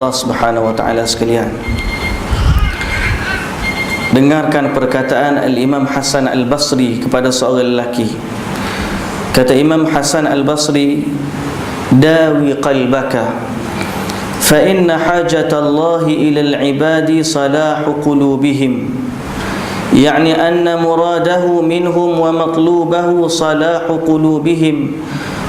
Allah Subhanahu wa taala sekalian, dengarkan perkataan Al-Imam Hasan Al-Basri kepada seorang lelaki. Kata Imam Hasan Al-Basri, dawi qalbaka fa inna hajatallahi ila al-ibadi salahu qulubihim, yani anna muradahu minhum wa matlubahu salahu qulubihim,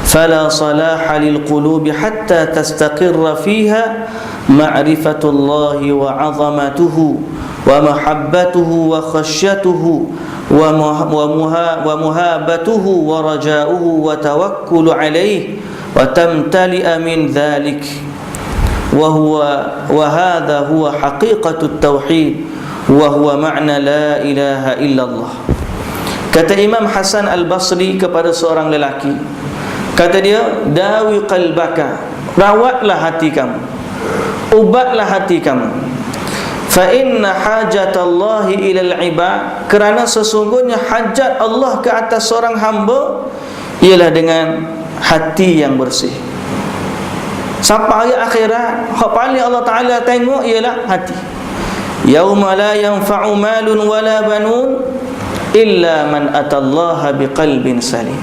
fala salaha lilqulubi hatta tastaqirra fiha ma'rifatullahi wa 'azamatuhu wa mahabbatuhu wa khasyatuhu wa muhabatuhu wa raja'uhu wa tawakkulu alayhi wa tamtali'a min dhalik wa hadha huwa haqiqatut tauhid wa huwa ma'na la ilaha illallah. Kata Imam Hasan Al-Basri kepada seorang lelaki, kata dia, dawi qalbaka, rawatlah hati kamu, ubatlah hati kamu. Fa inna hajatallahi ilal ibad, kerana sesungguhnya hajat Allah ke atas seorang hamba ialah dengan hati yang bersih. Sampai hari akhirat, hak paling Allah Ta'ala tengok ialah hati. Yauma la yanfa'u malun wala banun illa man atallaha biqalbin salim.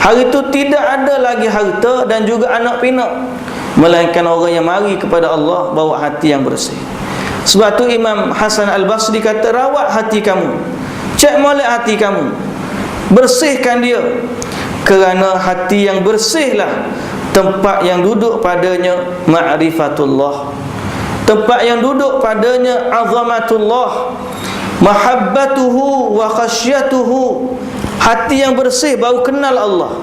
Hari itu tidak ada lagi harta dan juga anak pinak, melainkan orang yang mari kepada Allah bawa hati yang bersih. Sebab tu Imam Hasan Al-Basri kata, rawat hati kamu, cek molek hati kamu, bersihkan dia, kerana hati yang bersihlah tempat yang duduk padanya ma'rifatullah, tempat yang duduk padanya azamatullah, mahabbatuhu wa khasyatuhu. Hati yang bersih baru kenal Allah,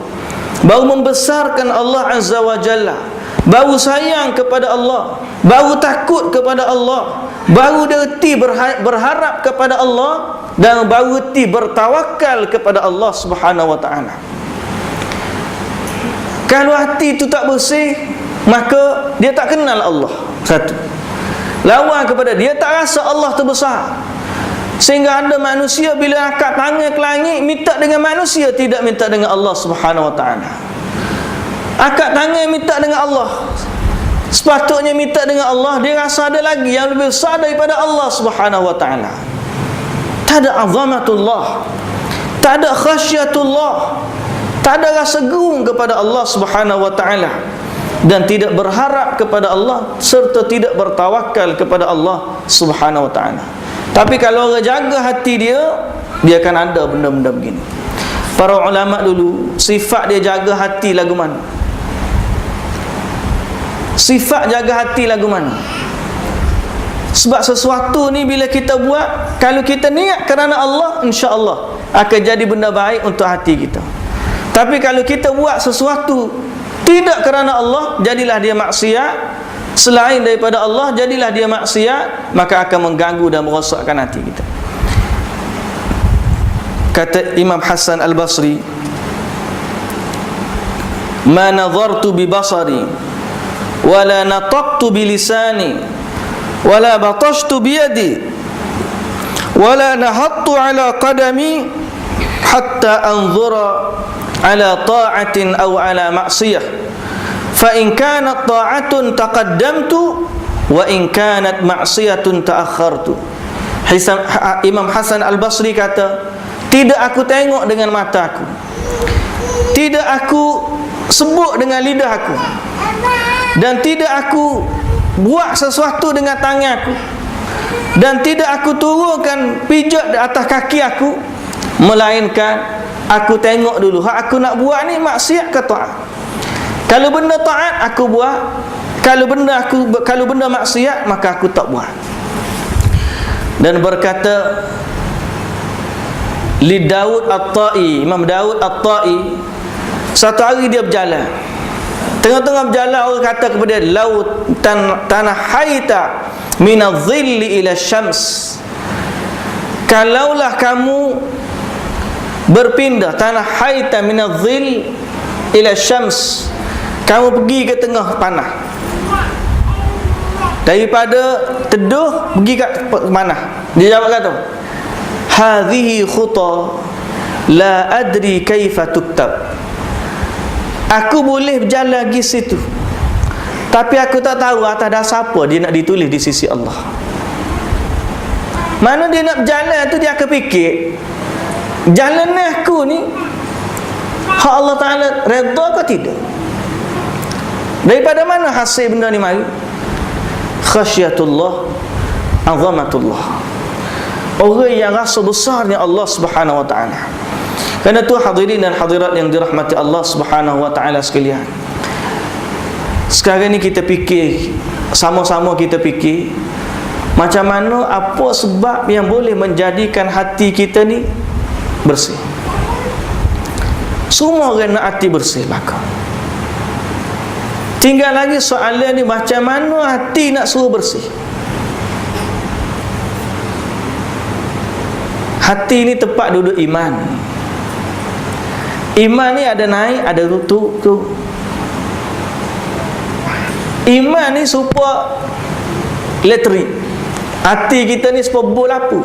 baru membesarkan Allah Azza wa Jalla, baru sayang kepada Allah, baru takut kepada Allah, baru reti berharap kepada Allah, dan baru reti bertawakal kepada Allah Subhanahu wa ta'ala. Kalau hati itu tak bersih, maka dia tak kenal Allah. Satu, lawan kepada dia, tak rasa Allah tu besar. Sehingga ada manusia bila angkat tangan ke langit minta dengan manusia, tidak minta dengan Allah Subhanahu wa ta'ala. Angkat tangan minta dengan Allah, sepatutnya minta dengan Allah, dia rasa ada lagi yang lebih besar daripada Allah Subhanahu wa ta'ala. Tak ada azamatullah, tak ada khasyatullah, tak ada rasa gerung kepada Allah Subhanahu wa ta'ala, dan tidak berharap kepada Allah serta tidak bertawakal kepada Allah Subhanahu wa ta'ala. Tapi kalau orang jaga hati dia, dia akan ada benda-benda begini. Para ulama dulu, sifat dia jaga hati lagu mana? Sifat jaga hati lagu mana? Sebab sesuatu ni bila kita buat, kalau kita niat kerana Allah, insya-Allah akan jadi benda baik untuk hati kita. Tapi kalau kita buat sesuatu tidak kerana Allah, jadilah dia maksiat. Selain daripada Allah, jadilah dia maksiat, maka akan mengganggu dan merosakkan hati kita. Kata Imam Hasan Al-Basri, ma nazartu bi basari wala nataqtu bi lisani wala batashtu bi yadi wala nahattu ala qadami hatta anzura ala ta'atin aw ala ma'siyah, fa in kanat ta'atun taqaddamtu wa in kanat ma'siyatun ta'akhartu. Imam Hasan Al-Basri kata, tidak aku tengok dengan mata aku, tidak aku sebut dengan lidah aku, dan tidak aku buat sesuatu dengan tangan aku, dan tidak aku turunkan pijak di atas kaki aku, melainkan aku tengok dulu hak aku nak buat ni maksiat ke taat. Kalau benda taat aku buat, kalau benda maksiat maka aku tak buat. Dan berkata li Daud At-Tai, Imam Daud At-Tai, satu hari dia berjalan, tengah-tengah berjalan orang kata kepada dia, lau tanahaita minadh-dhilli ila syams, kalaulah kamu berpindah, tanahaita minadh-dhill ila syams, kamu pergi ke tengah panah, daripada teduh pergi ke panah. Dia jawab kata, hadhihi khuta la adri kaifa tuktab, aku boleh berjalan pergi situ, Tapi aku tak tahu atas dasar apa dia nak ditulis di sisi Allah. Mana dia nak berjalan tu dia akan fikir, jalan aku ni hak Allah Ta'ala redha ke tidak? Daripada mana hasil benda ni mari? Khasyatullah, azamatullah. Orang yang rasa besarnya Allah Subhanahu wa Ta'ala. Kerana tu hadirin dan hadirat yang dirahmati Allah Subhanahu wa Ta'ala sekalian, sekarang ni kita fikir, sama-sama kita fikir macam mana, apa sebab yang boleh menjadikan hati kita ni bersih. Semua orang nak hati bersih belakang. Tinggal lagi soalan ni, macam mana hati nak suruh bersih. Hati ni tempat duduk iman. Iman ni ada naik, ada tu. Iman ni serupa elektrik. Hati kita ni serupa bol lampu.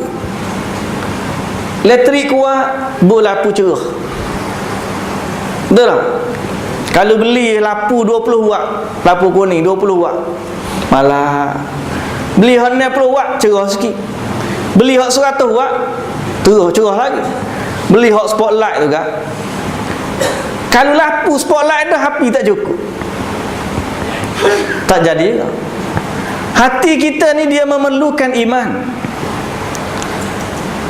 Elektrik kuat, bol lampu cerah. Betul tak? Kalau beli lampu 20 watt, lampu kuning 20 watt, malah beli 90 watt cerah sikit. Beli hak 100 watt cerah lagi. Beli hak spotlight tu kan. Kalau lampu spotlight dah api tak cukup, tak jadi lah. Hati kita ni dia memerlukan iman.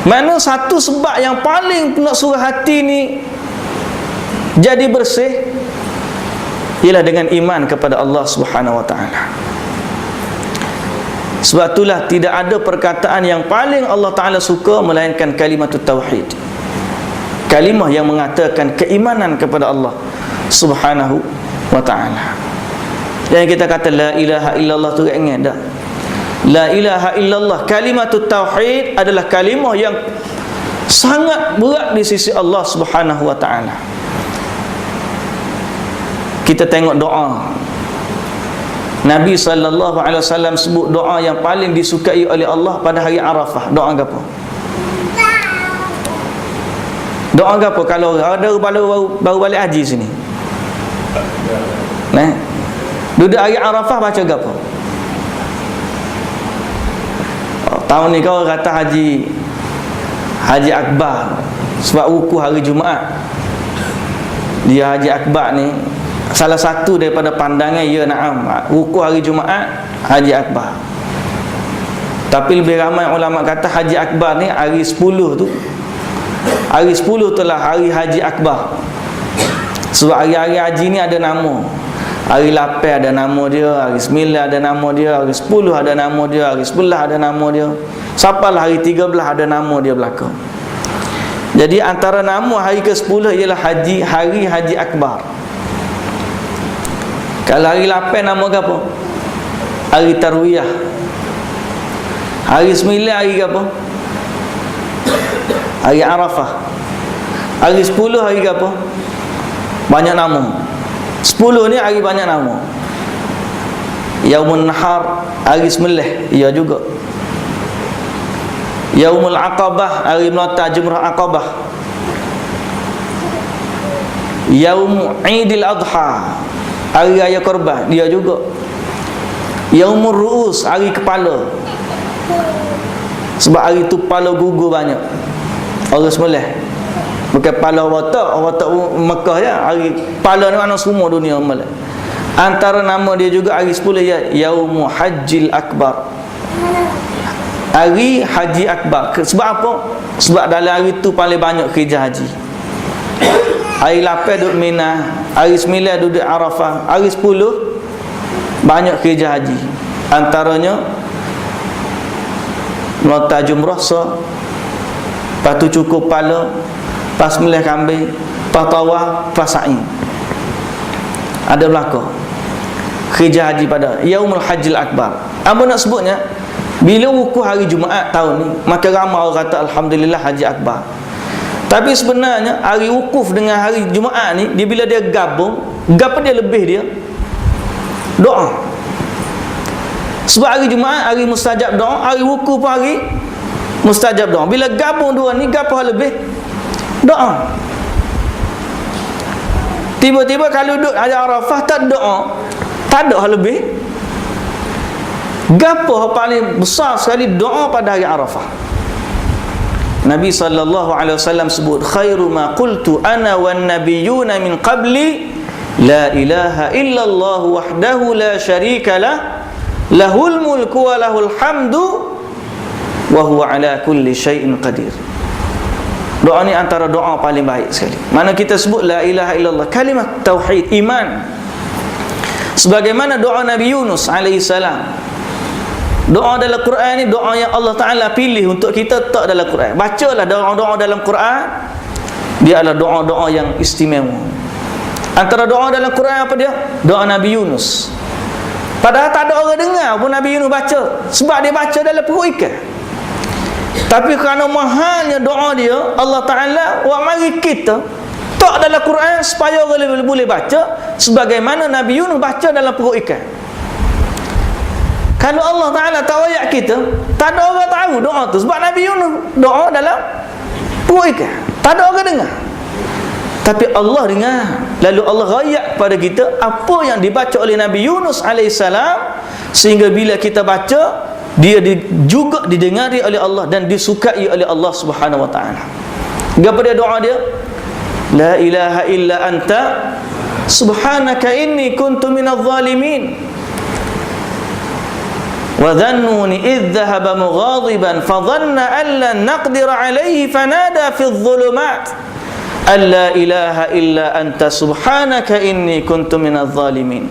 Mana satu sebab yang paling nak suruh hati ni jadi bersih ialah dengan iman kepada Allah Subhanahu wa Ta'ala. Sebab itulah tidak ada perkataan yang paling Allah Ta'ala suka melainkan kalimat tauhid, kalimah yang mengatakan keimanan kepada Allah Subhanahu wa Ta'ala. Yang kita kata la ilaha illallah tu ingat tak? La ilaha illallah, kalimat tauhid adalah kalimah yang sangat berat di sisi Allah Subhanahu wa Ta'ala. Kita tengok doa Nabi SAW sebut doa yang paling disukai oleh Allah pada hari Arafah. Doa apa? Doa apa kalau ada baru balik haji sini? Nah, duduk hari Arafah baca apa? Tahun ni kau kata Haji Akbar, sebab wuku hari Jumaat. Dia Haji Akbar ni salah satu daripada pandangan, ya na'am, wuku hari Jumaat Haji Akbar. Tapi lebih ramai ulama kata Haji Akbar ni hari 10 tu, hari 10 telah hari Haji Akbar. Sebab hari-hari haji ni ada nama. Hari 8 ada nama dia, hari 9 ada nama dia, hari 10 ada nama dia, hari 11 ada nama dia, sampailah hari 13 ada nama dia belakang. Jadi antara nama hari ke-10 ialah hari Haji Akbar. Kalau hari 8 nama apa? Hari Tarwiyah. Hari 9 hari apa? Hari Arafah. Hari 10 hari apa? Banyak nama. 10 ni hari banyak nama. Yaumun Nahar hari Sembelih, ia juga. Yaumul Aqabah hari melata Jumrah Aqabah. Yaum Idul Adha hari raya korban, dia juga. Yaumur Ru'us hari kepala. Sebab hari tu kepala gugur banyak orang Sembelih. Bukan kepala watak Mekah ya. Hari kepala ni mana semua dunia Melayu. Antara nama dia juga hari 10 ya, Yaumul Hajjil Akbar, hari Haji Akbar. Sebab apa? Sebab dalam hari tu paling banyak kerja haji. Hari 8 duduk Mina, hari 9 duduk Arafah, hari 10 banyak kerja haji. Antaranya melata jumrah sah, lepas tu cukup kepala, lepas melih kambing, lepas tawaf, lepas sa'i. Ada belakang kerja haji pada Yaumul Hajjil Akbar. Apa nak sebutnya? Bila wukuf hari Jumaat tahun ni, maka ramai orang kata alhamdulillah Haji Akbar. Tapi sebenarnya hari wukuf dengan hari Jumaat ni, dia bila dia gabung, apa dia lebih dia? Doa. Sebab hari Jumaat hari mustajab doa, hari wukuf pun hari mustajab doa. Bila gabung dua ni, apa lebih? Doa. Tiba-tiba kalau duduk hari Arafah tak doa, tak ada hal lebih. Gapo paling besar sekali doa pada hari Arafah? Nabi SAW sebut, khairu ma qultu ana wan nabiyyuna min qabli la ilaha illallah wahdahu la syarika lah lahul mulku wa lahul hamdu wa huwa ala kulli syai'in qadir. Doa ni antara doa paling baik sekali. Mana kita sebut la ilaha illallah, kalimat tauhid, iman. Sebagaimana doa Nabi Yunus alaihissalam. Doa dalam Quran ni doa yang Allah Ta'ala pilih untuk kita tak dalam Quran. Bacalah doa-doa dalam Quran, dia adalah doa-doa yang istimewa. Antara doa dalam Quran apa dia? Doa Nabi Yunus. Padahal tak ada orang dengar pun Nabi Yunus baca, sebab dia baca dalam perut ikan. Tapi kerana mahalnya doa dia, Allah Ta'ala buat mari kita tak dalam Quran supaya orang boleh baca sebagaimana Nabi Yunus baca dalam perut ikan. Kalau Allah Ta'ala tak wayak kita, tak ada orang tahu doa tu. Sebab Nabi Yunus doa dalam perut ikan, tak ada orang dengar. Tapi Allah dengar. Lalu Allah rayak kepada kita apa yang dibaca oleh Nabi Yunus alaihissalam, sehingga bila kita baca, dia juga didengari oleh Allah dan disukai oleh Allah Subhanahu wa ta'ala. Apa dia doa dia? La ilaha illa anta subhanaka inni kuntu minadh zalimin. وَذَنُّونِ إِذْ ذَهَبَ مُغَاضِبًا فَظَنَّ أَنْ لَنْ نَقْدِرَ عَلَيْهِ فَنَادَى فِي الظُّلُمَاتِ أَنْ لَا إِلَهَ إِلَّا أَنْتَ سُبْحَانَكَ إِنِّي كُنْتُ مِنَ الظَّالِمِينَ.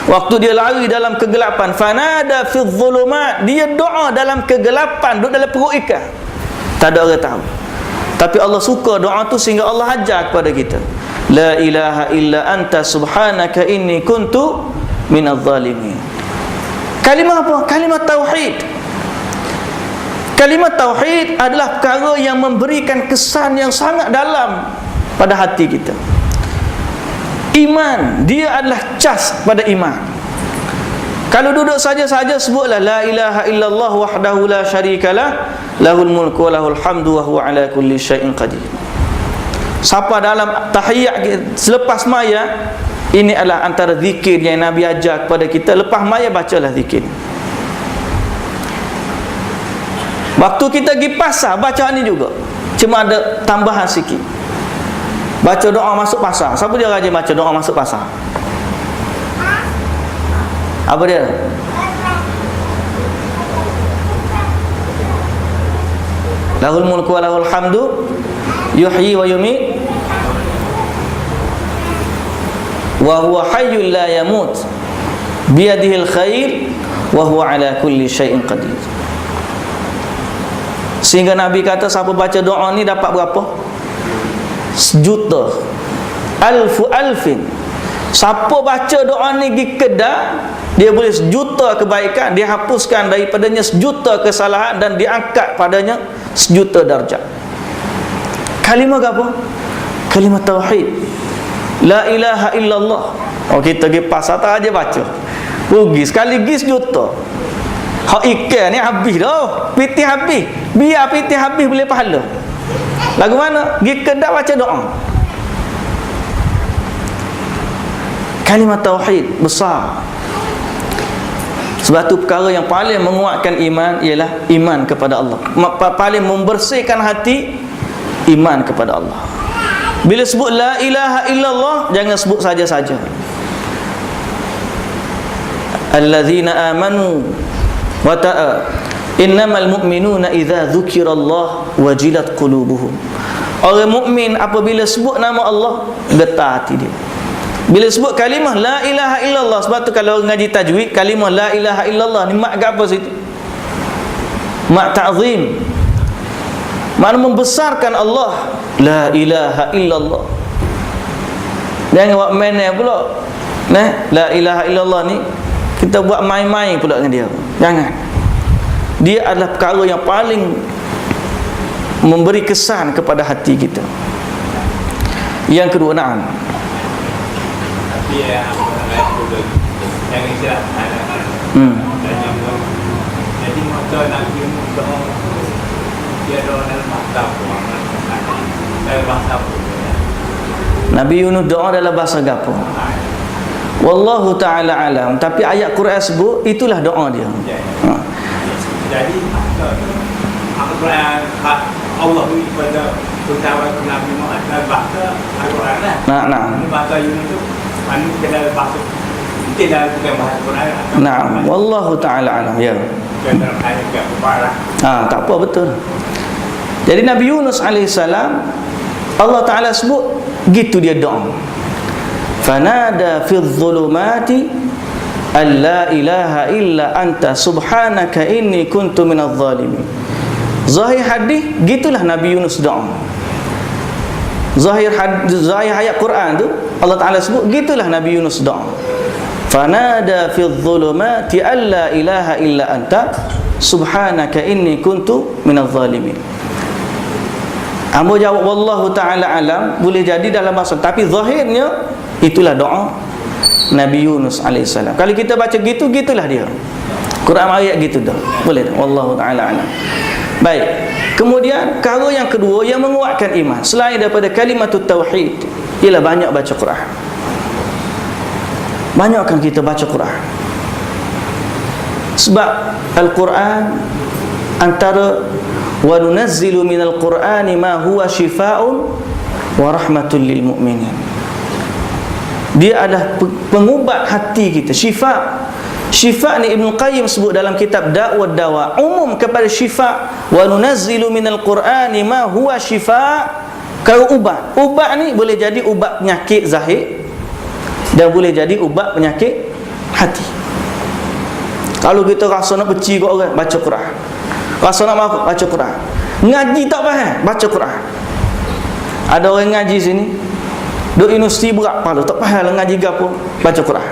Waktu dia lari dalam kegelapan, fanada fi dhulumat, dia doa dalam kegelapan, duduk dalam perut ikan, tak ada orang tahu. Tapi Allah suka doa tu sehingga Allah ajar kepada kita, la ilaha illa anta subhanaka inni kuntu minadh zalimin. Kalimah apa? Kalimah tauhid. Kalimah tauhid adalah perkara yang memberikan kesan yang sangat dalam pada hati kita. Iman, dia adalah cas pada iman. Kalau duduk saja-saja sebutlah la ilaha illallah wahdahu la syarikalah lahul mulku wa lahul hamdu wa huwa ala kulli syai'in qadir. Siapa dalam tahiyat selepas maya, ini adalah antara zikir yang Nabi ajar kepada kita. Lepas maya bacalah zikir. Waktu kita pergi pasar, baca ni juga, cuma ada tambahan sikit. Baca doa masuk pasar. Siapa dia rajin baca doa masuk pasar? Apa dia? Lahul mulku wa lahul hamdu yuhyi wa yumiit wa huwa hayyul la yamut biyadihil khair wa huwa ala kulli syai'in qadir. Sehingga Nabi kata siapa baca doa ni dapat berapa? 1,000,000, alfu alfin. Siapa baca doa ni pergi Kedah, dia boleh 1,000,000 kebaikan, dia hapuskan daripadanya 1,000,000 kesalahan dan diangkat padanya 1,000,000 darjat. Kalimah apa? Kalimah tauhid. La ilaha illallah. Oh, kita pergi pasar tak aja baca, rugi sekali pergi 1,000,000. Hak ikan ni habis dah, piti habis. Biar piti habis boleh pahala. Lagu mana? Pergi Kedah baca doa. Kalimah tauhid besar. Sebab tu perkara yang paling menguatkan iman ialah iman kepada Allah. Paling membersihkan hati, iman kepada Allah. Bila sebut la ilaha illallah, jangan sebut saja-saja. Allazina amanu wa innamal mu'minuna idza dzukirallah wajilat qulubuhum. Orang mukmin apabila sebut nama Allah, getar hati dia. Bila sebut kalimah la ilaha illallah, sebab tu kalau ngaji tajwid, kalimah la ilaha illallah ni mak apa situ? Mak ta'zim. Makna membesarkan Allah. La ilaha illallah. Jangan buat main pula. Nah, la ilaha illallah ni kita buat main-main pula dengan dia. Jangan. Dia adalah perkara yang paling memberi kesan kepada hati kita. Yang kedua, na'am. Tapi yang istilah jadi mata Nabi dia doa dalam bahasa Nabi Yunus doa dalam bahasa gapo? Wallahu ta'ala alam. Tapi ayat Quran sebut itulah doa dia. Jadi Al-Quran Allah beri kepada utama Nabi Muhammad dan bahasa Al-Quran lah. Nah. Bahasa Yunus tu mana kena bahasa tidak bukan bahasa Quran. Nah, wallahu ta'ala alam. Ya. Dalam ayat ke mubarak. Tak apa, betul. Jadi Nabi Yunus alaihissalam, Allah Ta'ala sebut gitu dia doa. Fanada fi dhulumati alla ilaha illa anta subhanaka inni kuntu minadh zalimin. Zahir hadis gitulah Nabi Yunus doa. Zahir ayat Quran tu Allah Ta'ala sebut gitulah Nabi Yunus doa. Fanada fi dhulumati alla ilaha illa anta subhanaka inni kuntu minadh zalimin. Ambo jawab wallahu ta'ala alam, boleh jadi dalam bahasa, tapi zahirnya itulah doa Nabi Yunus alaihissalam. Kalau kita baca gitu, gitulah dia. Quran ayat gitu dah. Boleh dah. Wallahu ta'ala alam. Baik. Kemudian perkara yang kedua yang menguatkan iman selain daripada kalimatut tauhid ialah banyak baca Quran. Banyakkan kita baca Quran. Sebab Al-Quran antara wa nunazzilu minal Qur'ani ma huwa shifaa'un wa rahmatul lil mu'minin. Dia adalah pengubat hati kita, syifa. Syifa ni Ibn Qayyim sebut dalam kitab Da'wah Dawa, umum kepada syifa. Wa nunazzilu minal Qur'ani ma huwa shifaa'. Kalau ubat, ubat ni boleh jadi ubat penyakit zahir dan boleh jadi ubat penyakit hati. Kalau kita rasa nak benci kat orang, baca Quran. Rasa nak marah, baca Quran. Ngaji tak faham, baca Quran. Ada orang ngaji sini duk universiti berat kepala, tak faham ngaji gapo, baca Quran.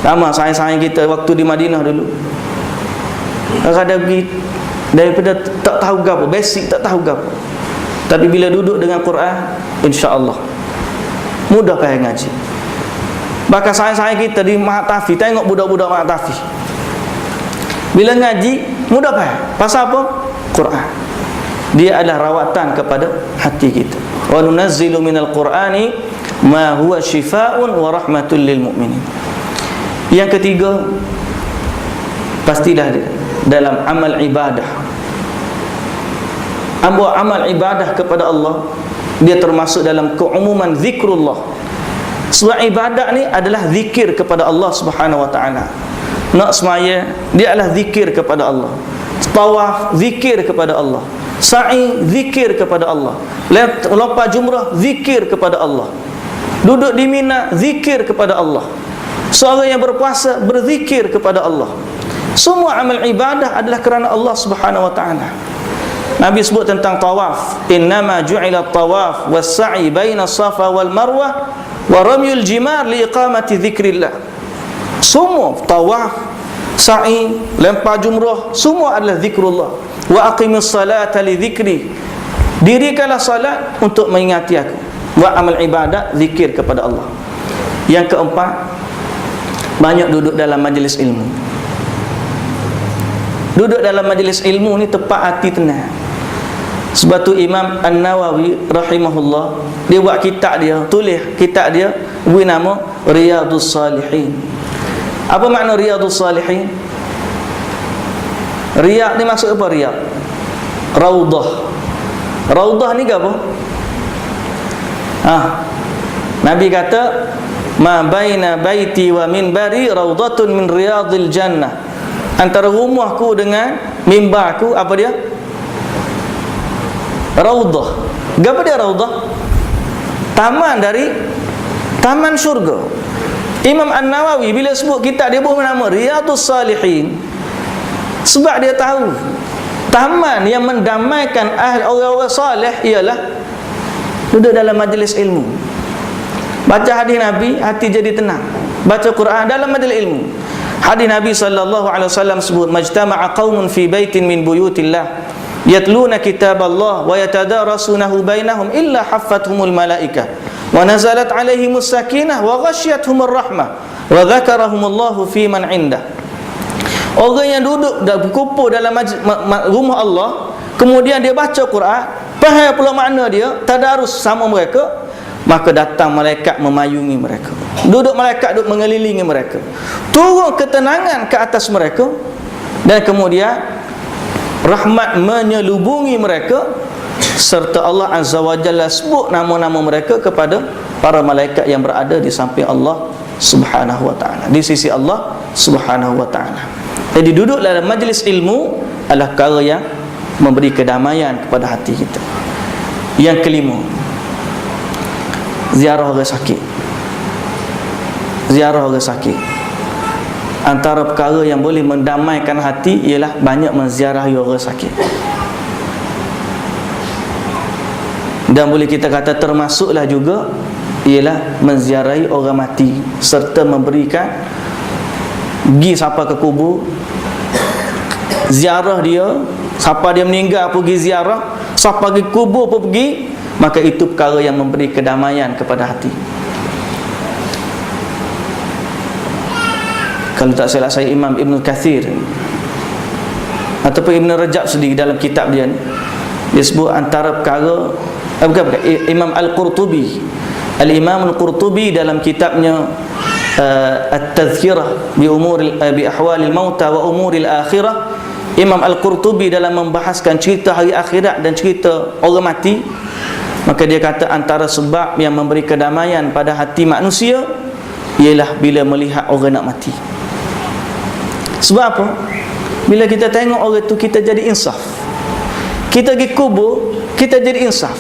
Lama sains-sains kita waktu di Madinah dulu, ada pergi daripada tak tahu gapo, basic tak tahu gapo, tapi bila duduk dengan Quran, insya-Allah mudah faham ngaji. Bahkan sains-sains kita di Mahat Tafi, tengok budak-budak Mahat Tafi, bila ngaji mudah faham. Pasal apa? Quran. Dia adalah rawatan kepada hati kita. Wa nunazzilu minal Qur'ani ma huwa shifaa'un wa rahmatul lil mu'minin. Yang ketiga, pastilah dalam amal ibadah. Amal ibadah kepada Allah, dia termasuk dalam keumuman zikrullah. Sebab ibadat ni adalah zikir kepada Allah Subhanahu wa taala. Nak semaya, dia adalah zikir kepada Allah. Tawaf, zikir kepada Allah. Sa'i, zikir kepada Allah. Lepas jumrah, zikir kepada Allah. Duduk di Mina, zikir kepada Allah. Seorang yang berpuasa, berzikir kepada Allah. Semua amal ibadah adalah kerana Allah Subhanahu wa ta'ala. Nabi sebut tentang tawaf, innama ju'ila tawaf was-sa'i baina safa wal marwah wa ramyul jimar li iqamati dzikrillah. Semua tawaf, sa'i, lempar jumrah, semua adalah zikrullah. Wa aqimis salata li dzikri. Dirikanlah salat untuk mengingati aku. Wa amal ibadat, zikir kepada Allah. Yang keempat, banyak duduk dalam majlis ilmu. Duduk dalam majlis ilmu ni tepat hati tenang. Sebab tu Imam An-Nawawi rahimahullah, dia buat kitab dia, tulis kitab dia beri nama Riyadhus Salihin. Apa makna Riyadhus Salihin? Riyad ni maksud apa riyad? Raudah. Raudah ni ke apa? Nabi kata ma baina baiti wa minbari raudatun min riyadil jannah. Antara rumahku dengan mimbarku apa dia? Raudah. Apa dia raudah? Taman dari taman syurga. Imam An-Nawawi bila sebut kitab dia beri nama Riyadhus Salihin, sebab dia tahu taman yang mendamaikan orang-orang salih ialah duduk dalam majlis ilmu. Baca hadis Nabi, hati jadi tenang. Baca Quran dalam majlis ilmu. Hadis Nabi sallallahu alaihi wasallam sebut majtama'a qaumun fi baitin min buyutillah yatluna kitaballah wa yatadarasunahu bainahum illa haffathumul malaikah wa nazalat alaihimus sakinah wa ghasyiyatuhumur rahmah wa dzakarahumullahu fi man indah. Orang yang duduk dan berkumpul dalam rumah Allah, kemudian dia baca Quran, faham pula makna dia, tadarus sama mereka, maka datang malaikat memayungi mereka. Duduk malaikat duduk mengelilingi mereka, turun ketenangan ke atas mereka, dan kemudian rahmat menyelubungi mereka, serta Allah Azza wa Jalla sebut nama-nama mereka kepada para malaikat yang berada di samping Allah Subhanahu wa ta'ala, di sisi Allah Subhanahu wa ta'ala. Jadi duduk dalam majlis ilmu adalah perkara yang memberi kedamaian kepada hati kita. Yang kelima, ziarah orang sakit. Ziarah orang sakit, antara perkara yang boleh mendamaikan hati ialah banyak menziarahi orang sakit. Dan boleh kita kata termasuklah juga ialah menziarahi orang mati, serta memberikan, pergi siapa ke kubur, ziarah dia, siapa dia meninggal pergi ziarah, siapa pergi kubur pun pergi, maka itu perkara yang memberi kedamaian kepada hati. Kalau tak salah saya, Imam Ibn Kathir ataupun Ibn Rajab sendiri dalam kitab dia, dia sebut antara perkara bukan Imam Al-Qurtubi, Al-Imam Al-Qurtubi dalam kitabnya At-Tadhkirah bi ahwalil mauta wa umuril akhirah, Imam Al-Qurtubi dalam membahaskan cerita hari akhirat dan cerita orang mati, maka dia kata antara sebab yang memberi kedamaian pada hati manusia ialah bila melihat orang nak mati. Sebab apa? Bila kita tengok orang tu, kita jadi insaf. Kita pergi kubur, kita jadi insaf.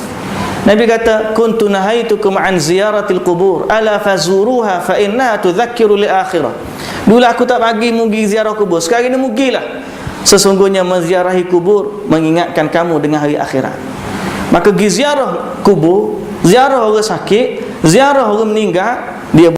Nabi kata, kuntu nahaitukum an ziyaratil qubur ala fazuruha fa innaha tudzakiru li akhirah. Dulu aku tak bagi mugi ziarah kubur, sekarang ini mugilah. Sesungguhnya menziarahi kubur mengingatkan kamu dengan hari akhirat. Maka pergi ziarah kubur, ziarah orang sakit, ziarah orang meninggal, dia